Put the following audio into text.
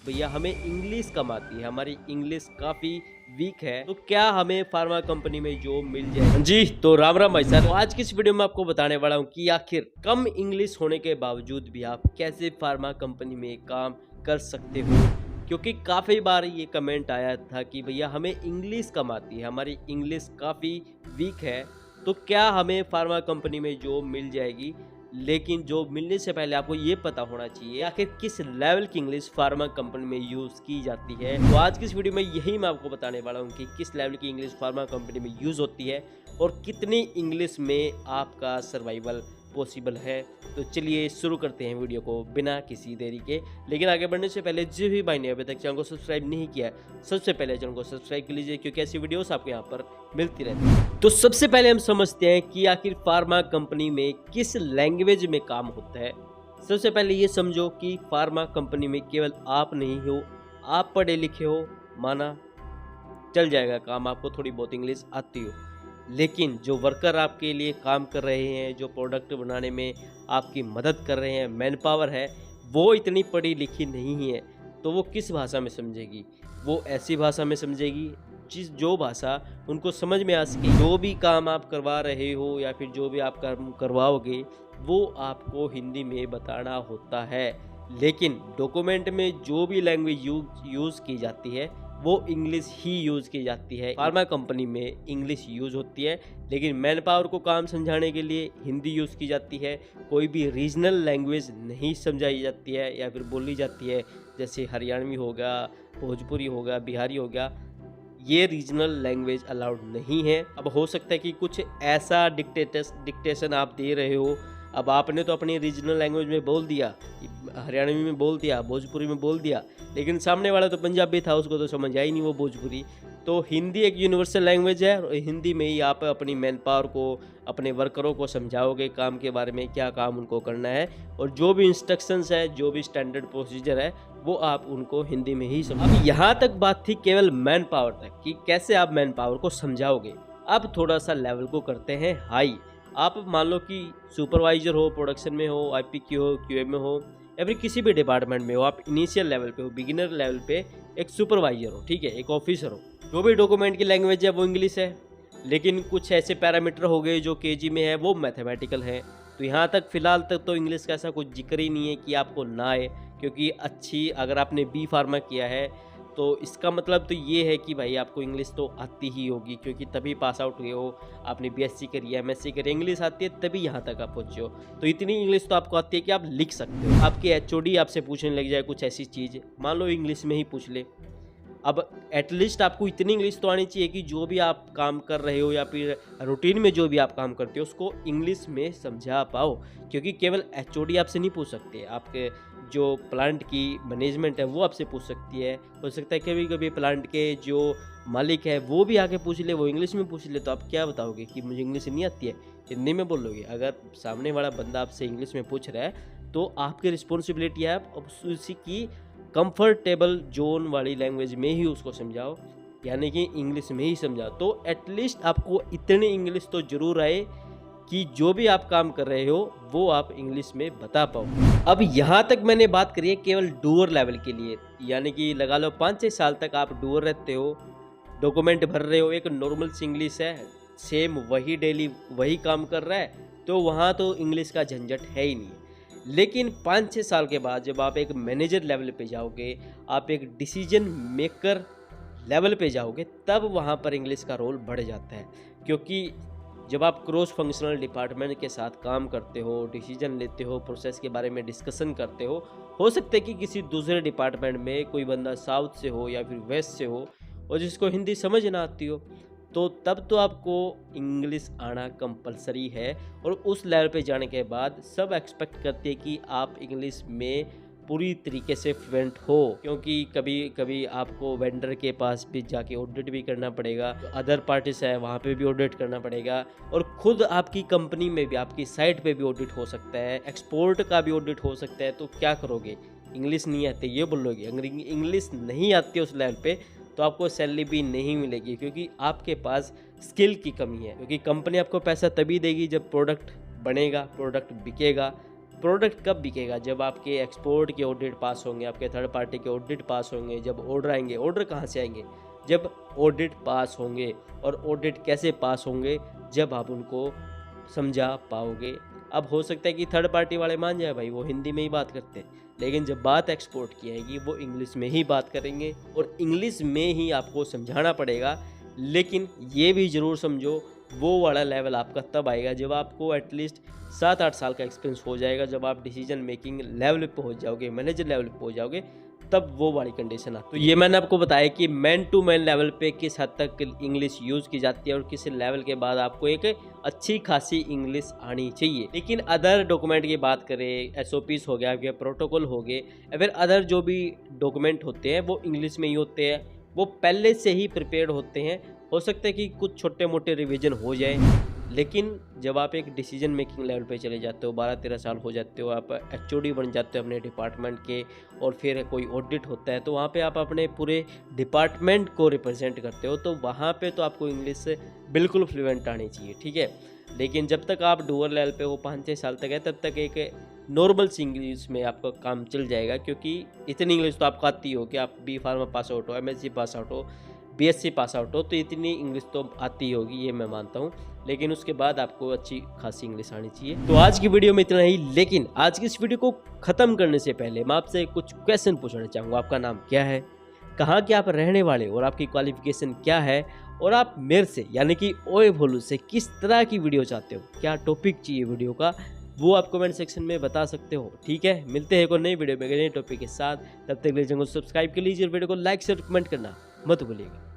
भैया हमें इंग्लिश कम आती है, हमारी इंग्लिश काफ़ी वीक है, तो क्या हमें फार्मा कंपनी में जॉब मिल जाए? जी, तो राम राम भाई साहब। तो आज की इस वीडियो में आपको बताने वाला हूँ कि आखिर कम इंग्लिश होने के बावजूद भी आप कैसे फार्मा कंपनी में काम कर सकते हो। क्योंकि काफ़ी बार ये कमेंट आया था कि भैया हमें इंग्लिश कम आती है, हमारी इंग्लिश काफ़ी वीक है, तो क्या हमें फार्मा कंपनी में जॉब मिल जाएगी? लेकिन जॉब मिलने से पहले आपको ये पता होना चाहिए आखिर किस लेवल की इंग्लिश फार्मा कंपनी में यूज़ की जाती है। तो आज की इस वीडियो में यही मैं आपको बताने वाला हूँ कि किस लेवल की इंग्लिश फार्मा कंपनी में यूज़ होती है और कितनी इंग्लिश में आपका सर्वाइवल पॉसिबल है। तो चलिए शुरू करते हैं वीडियो को बिना किसी देरी के। लेकिन आगे बढ़ने से पहले जो भी भाई ने अभी तक चैनल को सब्सक्राइब नहीं किया है, सबसे पहले चैनल को सब्सक्राइब कर लीजिए क्योंकि ऐसी वीडियोस आपको यहाँ पर मिलती रहती है। तो सबसे पहले हम समझते हैं कि आखिर फार्मा कंपनी में किस लैंग्वेज में काम होता है। सबसे पहले ये समझो कि फार्मा कंपनी में केवल आप नहीं हो, आप पढ़े लिखे हो, माना चल जाएगा काम, आपको थोड़ी बहुत इंग्लिश आती हो। लेकिन जो वर्कर आपके लिए काम कर रहे हैं, जो प्रोडक्ट बनाने में आपकी मदद कर रहे हैं, मैन पावर है, वो इतनी पढ़ी लिखी नहीं है, तो वो किस भाषा में समझेगी? वो ऐसी भाषा में समझेगी जो भाषा उनको समझ में आ सके। जो भी काम आप करवा रहे हो या फिर जो भी आप काम करवाओगे, वो आपको हिंदी में बताना होता है। लेकिन डॉक्यूमेंट में जो भी लैंग्वेज यूज़ की जाती है, वो इंग्लिश ही यूज़ की जाती है। फार्मा कंपनी में इंग्लिश यूज़ होती है, लेकिन मैन पावर को काम समझाने के लिए हिंदी यूज़ की जाती है। कोई भी रीजनल लैंग्वेज नहीं समझाई जाती है या फिर बोली जाती है, जैसे हरियाणवी होगा, भोजपुरी होगा, बिहारी हो गया। ये रीजनल लैंग्वेज अलाउड नहीं है। अब हो सकता है कि कुछ ऐसा डिक्टेशन आप दे रहे हो, अब आपने तो अपनी रीजनल लैंग्वेज में बोल दिया, हरियाणवी में बोल दिया, भोजपुरी में बोल दिया, लेकिन सामने वाला तो पंजाबी था, उसको तो समझ आई नहीं वो भोजपुरी। तो हिंदी एक यूनिवर्सल लैंग्वेज है और हिंदी में ही आप अपनी मैन पावर को, अपने वर्करों को समझाओगे काम के बारे में, क्या काम उनको करना है, और जो भी इंस्ट्रक्शंस है, जो भी स्टैंडर्ड प्रोसीजर है, वो आप उनको हिंदी में ही समझाओ। अब यहाँ तक बात थी केवल मैन पावर तक कि कैसे आप मैन पावर को समझाओगे। अब थोड़ा सा लेवल को करते हैं हाई। आप मान लो कि सुपरवाइजर हो, प्रोडक्शन में हो, आईपीक्यू हो, क्यूए में हो, या फिर किसी भी डिपार्टमेंट में हो, आप इनिशियल लेवल पे हो, बिगिनर लेवल पे एक सुपरवाइजर हो, ठीक है, एक ऑफिसर हो। जो भी डॉक्यूमेंट की लैंग्वेज है वो इंग्लिश है, लेकिन कुछ ऐसे पैरामीटर हो गए जो केजी में है, वो मैथमेटिकल है। तो यहाँ तक फिलहाल तक तो इंग्लिश का ऐसा कुछ जिक्र ही नहीं है कि आपको ना आए, क्योंकि अच्छी अगर आपने बी फार्मा किया है तो इसका मतलब तो ये है कि भाई आपको इंग्लिश तो आती ही होगी, क्योंकि तभी पास आउट हुए हो, आपने बीएससी करी है, एमएससी करी है, इंग्लिश आती है तभी यहाँ तक आप पहुँचे हो। तो इतनी इंग्लिश तो आपको आती है कि आप लिख सकते हो। आपके एचओडी आपसे पूछने लग जाए कुछ ऐसी चीज़, मान लो इंग्लिश में ही पूछ ले। अब एटलीस्ट आपको इतनी इंग्लिश तो आनी चाहिए कि जो भी आप काम कर रहे हो या फिर रूटीन में जो भी आप काम करते हो उसको इंग्लिश में समझा पाओ, क्योंकि केवल एचओडी आपसे नहीं पूछ सकते, आपके जो प्लांट की मैनेजमेंट है वो आपसे पूछ सकती है। हो सकता है कभी कभी प्लांट के जो मालिक है वो भी आके पूछ ले, वो इंग्लिश में पूछ ले, तो आप क्या बताओगे कि मुझे इंग्लिश नहीं आती है, हिंदी में बोलोगे। अगर सामने वाला बंदा आपसे इंग्लिश में पूछ रहा है तो आपकी रिस्पॉन्सिबिलिटी है आप उसी की कंफर्टेबल जोन वाली लैंग्वेज में ही उसको समझाओ, यानी कि इंग्लिश में ही समझाओ। तो एटलीस्ट आपको इतनी इंग्लिश तो जरूर आए कि जो भी आप काम कर रहे हो वो आप इंग्लिश में बता पाओ। अब यहाँ तक मैंने बात करी है केवल डूअर लेवल के लिए, यानी कि लगा लो 5-6 साल तक आप डूअर रहते हो, डॉक्यूमेंट भर रहे हो, एक नॉर्मल इंग्लिश है, सेम वही डेली वही काम कर रहा है, तो वहाँ तो इंग्लिश का झंझट है ही नहीं। लेकिन 5-6 साल के बाद जब आप एक मैनेजर लेवल पे जाओगे, आप एक डिसीजन मेकर लेवल पे जाओगे, तब वहाँ पर इंग्लिश का रोल बढ़ जाता है। क्योंकि जब आप क्रॉस फंक्शनल डिपार्टमेंट के साथ काम करते हो, डिसीजन लेते हो, प्रोसेस के बारे में डिस्कशन करते हो सकता है कि किसी दूसरे डिपार्टमेंट में कोई बंदा साउथ से हो या फिर वेस्ट से हो और जिसको हिंदी समझ ना आती हो, तो तब तो आपको इंग्लिश आना कंपलसरी है। और उस लेवल पे जाने के बाद सब एक्सपेक्ट करते हैं कि आप इंग्लिश में पूरी तरीके से फ्लुएंट हो, क्योंकि कभी कभी आपको वेंडर के पास भी जाके ऑडिट भी करना पड़ेगा, तो अदर पार्टीज है वहाँ पे भी ऑडिट करना पड़ेगा, और खुद आपकी कंपनी में भी, आपकी साइट पे भी ऑडिट हो सकता है, एक्सपोर्ट का भी ऑडिट हो सकता है। तो क्या करोगे? इंग्लिश नहीं आती ये बोलोगे? अगर इंग्लिश नहीं आती उस लेवल पे तो आपको सैलरी भी नहीं मिलेगी, क्योंकि आपके पास स्किल की कमी है। क्योंकि कंपनी आपको पैसा तभी देगी जब प्रोडक्ट बनेगा, प्रोडक्ट बिकेगा, प्रोडक्ट कब बिकेगा? जब आपके एक्सपोर्ट के ऑडिट पास होंगे, आपके थर्ड पार्टी के ऑडिट पास होंगे, जब ऑर्डर आएंगे। ऑर्डर कहाँ से आएंगे? जब ऑडिट पास होंगे। और ऑडिट कैसे पास होंगे? जब आप उनको समझा पाओगे। अब हो सकता है कि थर्ड पार्टी वाले मान जाए, भाई वो हिंदी में ही बात करते हैं, लेकिन जब बात एक्सपोर्ट की आएगी वो इंग्लिश में ही बात करेंगे और इंग्लिश में ही आपको समझाना पड़ेगा। लेकिन ये भी ज़रूर समझो, वो वाला लेवल आपका तब आएगा जब आपको एटलीस्ट 7-8 साल का एक्सपीरियंस हो जाएगा, जब आप डिसीजन मेकिंग लेवल पे पहुंच जाओगे, मैनेजर लेवल पे पहुंच जाओगे, तब वो वाली कंडीशन आती है। तो ये मैंने आपको बताया कि मैन टू मैन लेवल पे किस हद तक इंग्लिश यूज़ की जाती है और किस लेवल के बाद आपको एक अच्छी खासी इंग्लिश आनी चाहिए। लेकिन अदर डॉक्यूमेंट की बात करें, SOPs हो गया, आपके प्रोटोकॉल हो गए, या फिर अदर जो भी डॉक्यूमेंट होते हैं वो इंग्लिश में ही होते हैं, वो पहले से ही प्रिपेयर्ड होते हैं। हो सकता है कि कुछ छोटे मोटे रिवीजन हो जाए, लेकिन जब आप एक डिसीजन मेकिंग लेवल पे चले जाते हो, 12-13 साल हो जाते हो, आप HOD बन जाते हो अपने डिपार्टमेंट के, और फिर कोई ऑडिट होता है तो वहाँ पे आप अपने पूरे डिपार्टमेंट को रिप्रेजेंट करते हो, तो वहाँ पे तो आपको इंग्लिश बिल्कुल फ्लुएंट आनी चाहिए, ठीक है। लेकिन जब तक आप डूअर लेवल पे वो 5-6 साल तक है, तब तक एक नॉर्मल सी इंग्लिश में आपका काम चल जाएगा, क्योंकि इतनी इंग्लिश तो आपको आती हो कि आप B फार्मा पास आउट हो, MSc पास आउट हो, BSc पास आउट हो, तो इतनी इंग्लिश तो आती होगी, ये मैं मानता हूँ। लेकिन उसके बाद आपको अच्छी खासी इंग्लिश आनी चाहिए। तो आज की वीडियो में इतना ही, लेकिन आज की इस वीडियो को ख़त्म करने से पहले मैं आपसे कुछ क्वेश्चन पूछना चाहूँगा। आपका नाम क्या है, कहाँ के आप रहने वाले और आपकी क्वालिफिकेशन क्या है, और आप मेरे से यानी कि ओए भोलू से किस तरह की वीडियो चाहते हो, क्या टॉपिक चाहिए वीडियो का, वो आप कमेंट सेक्शन में बता सकते हो, ठीक है। मिलते हैं एक और नई वीडियो में नए टॉपिक के साथ, तब तक के लिए चैनल को सब्सक्राइब कर लीजिए और वीडियो को लाइक शेयर कमेंट करना मत भूलिएगा।